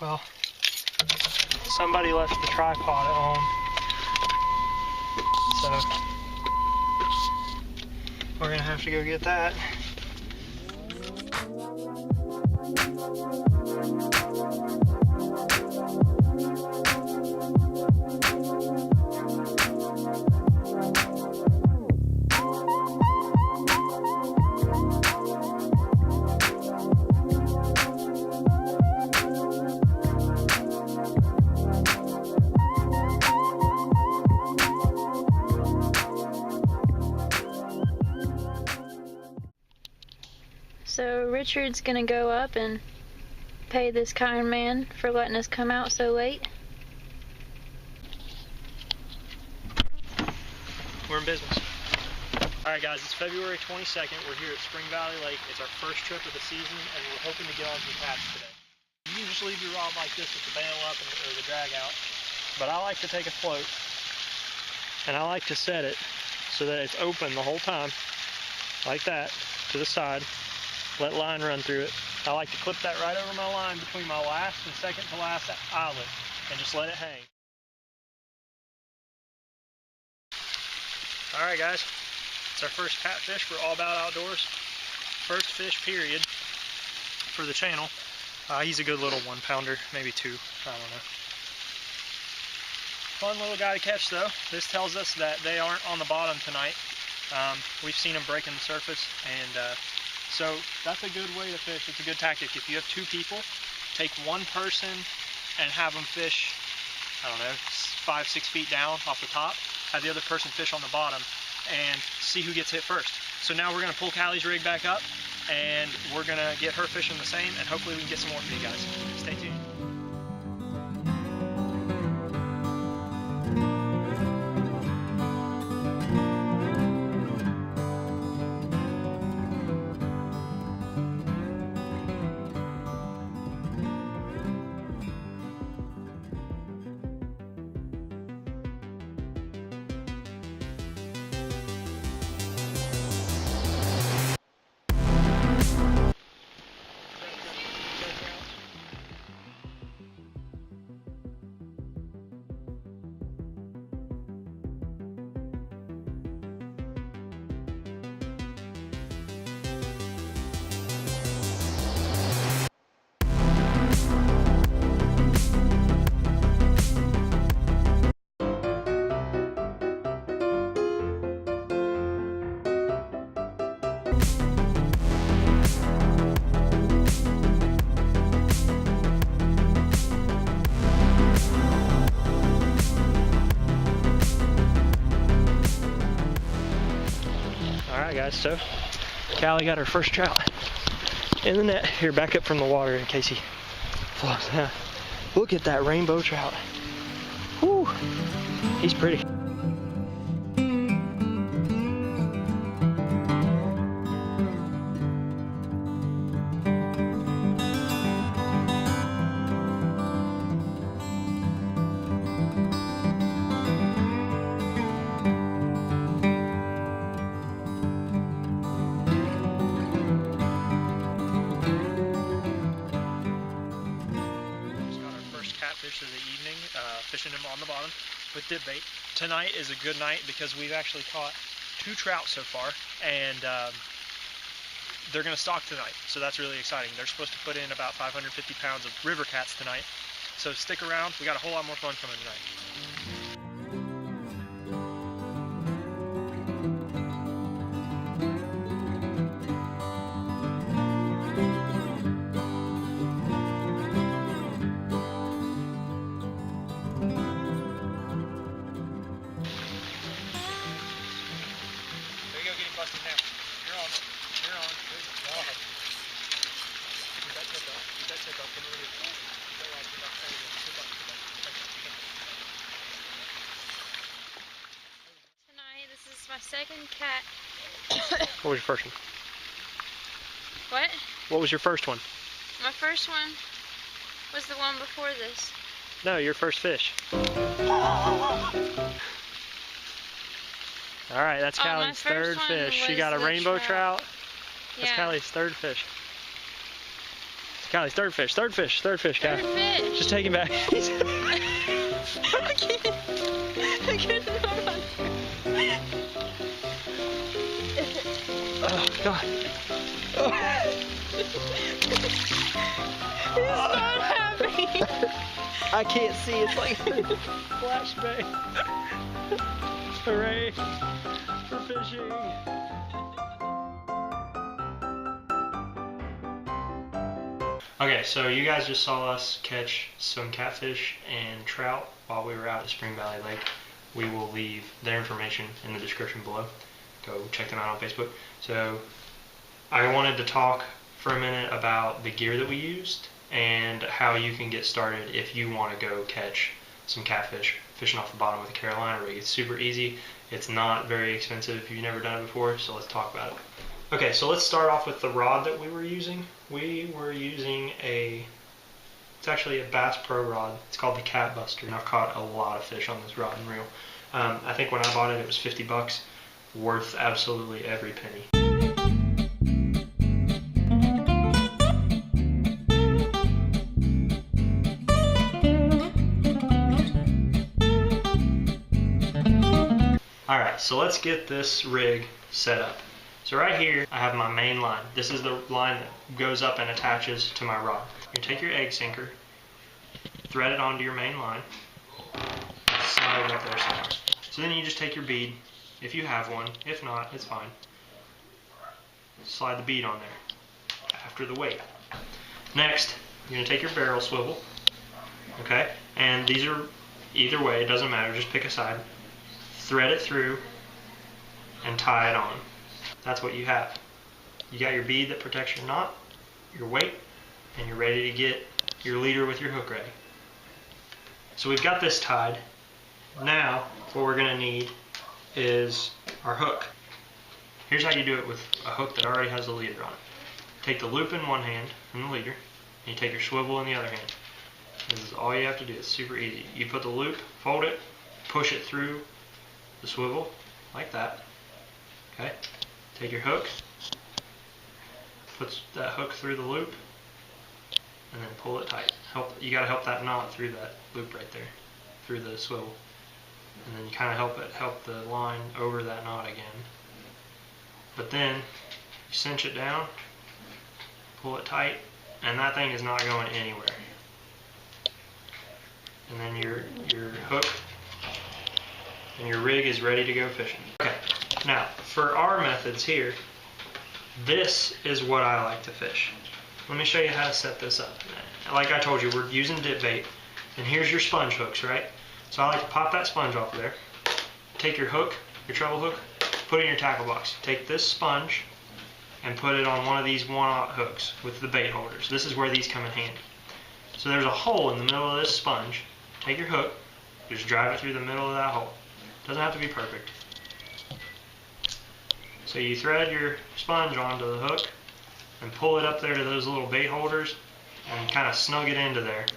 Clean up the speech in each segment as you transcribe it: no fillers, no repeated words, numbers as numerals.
Well, somebody left the tripod at home, so we're gonna have to go get that. So Richard's gonna go up and pay this kind man for letting us come out so late. We're in business. Alright guys, it's February 22nd. We're here at Spring Valley Lake. It's our first trip of the season, and we're hoping to get on some catch today. You just leave your rod like this with the bail up or the drag out, but I like to take a float, and I like to set it so that it's open the whole time, like that, to the side. Let line run through it. I like to clip that right over my line between my last and second to last eyelet and just let it hang. Alright guys, it's our first catfish for All Bout Outdoors. First fish period for the channel. He's a good little 1 pounder, maybe 2, I don't know. Fun little guy to catch though. This tells us that they aren't on the bottom tonight. We've seen them breaking the surface, and so that's a good way to fish. It's a good tactic. If you have 2 people, take one person and have them fish, I don't know, 5-6 feet down off the top. Have the other person fish on the bottom and see who gets hit first. So now we're going to pull Callie's rig back up and we're going to get her fishing the same, and hopefully we can get some more for you guys. Stay tuned. Alright guys, so Callie got her first trout in the net. Here, back up from the water in case he flops down. Look at that rainbow trout. Whew, he's pretty. Catfish of the evening, fishing them on the bottom with dip bait. Tonight is a good night because we've actually caught 2 trout so far, and they're going to stock tonight, so that's really exciting. They're supposed to put in about 550 pounds of river cats tonight, so stick around. We got a whole lot more fun coming tonight. Busted now. You're on. You're on. Good job. Keep that tip up. Keep that tip up. Come over here. Tip up. Tip up. Tip up. Tonight, this is my second cat. What was your first one? What? What was your first one? My first one was the one before this. No, your first fish. Alright, that's Callie's third fish. She got a rainbow trout. That's Callie's third fish. Kylie, third fish, Third Kylie. fish. Just take him back. I can't. I couldn't hold on. Oh, God. He's not happy. I can't see. It's like flashbang. Hooray for fishing. Okay, so you guys just saw us catch some catfish and trout while we were out at Spring Valley Lake. We will leave their information in the description below. Go check them out on Facebook. So I wanted to talk for a minute about the gear that we used and how you can get started if you want to go catch some catfish fishing off the bottom with a Carolina rig. It's super easy. It's not very expensive if you've never done it before, so let's talk about it. Okay, so let's start off with the rod that we were using. We were using it's actually a Bass Pro rod. It's called the Cat Buster, and I've caught a lot of fish on this rod and reel. I think when I bought it, it was 50 bucks, worth absolutely every penny. Alright, so let's get this rig set up. So right here, I have my main line. This is the line that goes up and attaches to my rod. You take your egg sinker, thread it onto your main line, slide it up there somewhere. So then you just take your bead, if you have one. If not, it's fine. Slide the bead on there after the weight. Next, you're going to take your barrel swivel, okay? And these are either way, it doesn't matter, just pick a side. Thread it through and tie it on. That's what you have. You got your bead that protects your knot, your weight, and you're ready to get your leader with your hook ready. So we've got this tied. Now, what we're going to need is our hook. Here's how you do it with a hook that already has a leader on it. Take the loop in one hand from the leader, and you take your swivel in the other hand. This is all you have to do. It's super easy. You put the loop, fold it, push it through the swivel, like that. Okay? Take your hook, put that hook through the loop, and then pull it tight. You gotta help that knot through that loop right there, through the swivel. And then you kind of help the line over that knot again. But then you cinch it down, pull it tight, and that thing is not going anywhere. And then your hook and your rig is ready to go fishing. Okay, now for our methods here, this is what I like to fish. Let me show you how to set this up. Like I told you, we're using dip bait, and here's your sponge hooks, right? So I like to pop that sponge off there, take your hook, your treble hook, put it in your tackle box. Take this sponge and put it on one of these 1/0 hooks with the bait holders. This is where these come in handy. So there's a hole in the middle of this sponge. Take your hook, just drive it through the middle of that hole. Doesn't have to be perfect. So you thread your sponge onto the hook and pull it up there to those little bait holders and kind of snug it into there.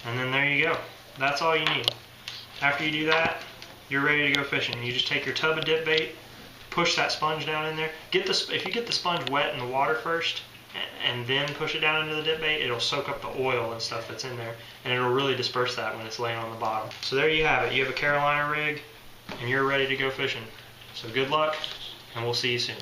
And then there you go. That's all you need. After you do that, you're ready to go fishing. You just take your tub of dip bait, push that sponge down in there. If you get the sponge wet in the water first and then push it down into the dip bait, it'll soak up the oil and stuff that's in there, and it'll really disperse that when it's laying on the bottom. So there you have it. You have a Carolina rig and you're ready to go fishing. So good luck, and we'll see you soon.